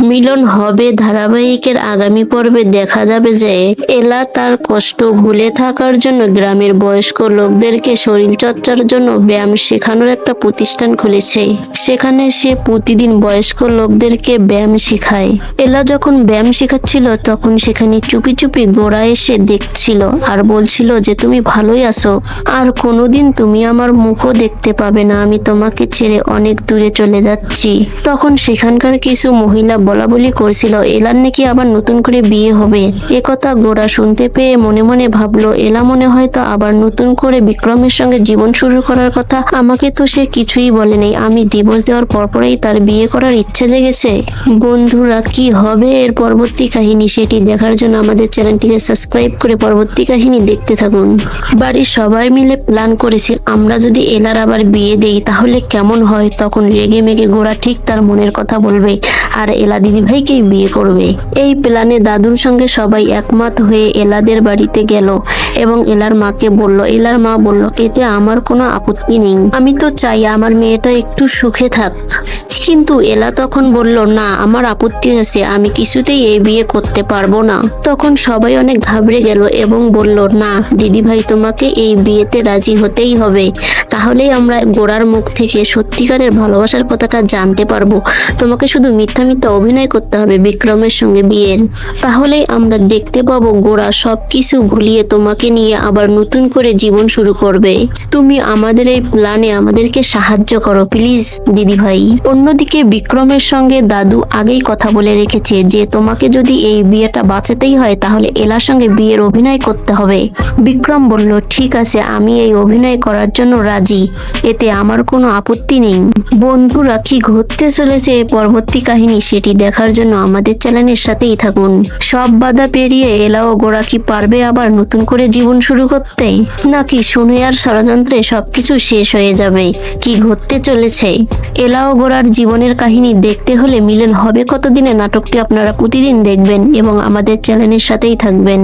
মিলন হবে ধারাবাহিকের আগামী পর্বে দেখা যাবে যে এলা তার কষ্ট ভুলে থাকার জন্য গ্রামের বয়স্ক লোকদেরকে শরীরচর্চার জন্য ব্যায়াম শেখানোর একটা প্রতিষ্ঠান খুলেছে। সেখানে সে প্রতিদিন বয়স্ক লোকদেরকে ব্যায়াম শেখায়। এলা যখন ব্যায়াম শেখাচ্ছিল তখন সেখানে চুপি চুপি গোরা এসে দেখছিল আর বলছিল যে তুমি ভালোই আছো, আর কোনোদিন তুমি আমার মুখও দেখতে পাবে না, আমি তোমাকে ছেড়ে অনেক দূরে চলে যাচ্ছি। তখন সেখানকার কিছু মহিলা বলা বলি করছিল এলার নাকি আবার নতুন করে বিয়ে হবে। একথা গোরা শুনতে পেয়ে মনে মনে ভাবলো এলা মনে হয়তো আবার নতুন করে বিক্রমের সঙ্গে জীবন শুরু করার কথা। আমাকে তো সে কিছুই বলেনি, আমি ডিভোর্স দেওয়ার পরপরই তার বিয়ে করার ইচ্ছে জেগেছে। বন্ধুরা, কি হবে এর পরবর্তী কাহিনী সেটি দেখার জন্য আমাদের চ্যানেলটিকে সাবস্ক্রাইব করে পরবর্তী কাহিনী দেখতে থাকুন। বাড়ির সবাই মিলে প্ল্যান করেছে আমরা যদি এলার আবার বিয়ে দেই তাহলে কেমন হয়। তখন রেগে মেগে গোরা ঠিক তার মনের কথা বলবে আর এলা দিদিভাইকেই বিয়ে করবে। এই প্ল্যানে দাদুর সঙ্গে সবাই একমত হয়ে এলাদের বাড়িতে গেল এবং এলার মাকে বলল। এলার মা বলল এতে আমার কোনো আপত্তি নেই, আমি তো চাই আমার মেয়েটা একটু সুখে থাক। কিন্তু এলা তখন বলল না, আমার আপত্তি আছে, আমি কিছুতেই এই বিয়ে করতে পারবো না। তখন সবাই অনেক ঘাবড়ে গেল এবং বলল না দিদিভাই, তোমাকে এই বিয়েতে রাজি হতেই হবে, তাহলেই আমরা গোরার মুখ থেকে সত্যিকারের ভালোবাসার কথাটা জানতে পারবো। তোমাকে শুধু মিথ্যা মিথ্যা অভিনয় করতে হবে বিক্রমের সঙ্গে বিয়ের, তাহলেই আমরা দেখতে পাবো গোরা সবকিছু ভুলিয়ে তোমাকে নিয়ে আবার নতুন করে জীবন শুরু করবে। তুমি আমাদের এই প্ল্যানে আমাদেরকে সাহায্য করো প্লিজ দিদিভাই। অন্যদিকে বিক্রমের সঙ্গে দাদু আগেই কথা বলে রেখেছে যে তোমাকে যদি এই বিয়েটা বাঁচাতেই হয় তাহলে এলার সঙ্গে বিয়ের অভিনয় করতে হবে। বিক্রম বলল ঠিক আছে, আমি এই অভিনয় করার জন্য রাজি, এতে আমার কোনো আপত্তি নেই। বন্ধুরা, কি ঘটতে চলেছে পরবর্তী কাহিনী সেটি দেখার জন্য আমাদের চ্যানেলের সাথেই থাকুন। সব বাধা পেরিয়ে এলা ও গোরা কি পারবে আবার নতুন করে জীবন শুরু করতে, নাকি সুনয়ার ষড়যন্ত্রে সবকিছু শেষ হয়ে যাবে? কি ঘটতে চলেছে এলা ও গোরার জীবনের কাহিনী দেখতে হলে মিলন হবে কতদিনে নাটকটি আপনারা প্রতিদিন দেখবেন এবং আমাদের চ্যানেলের সাথেই থাকবেন।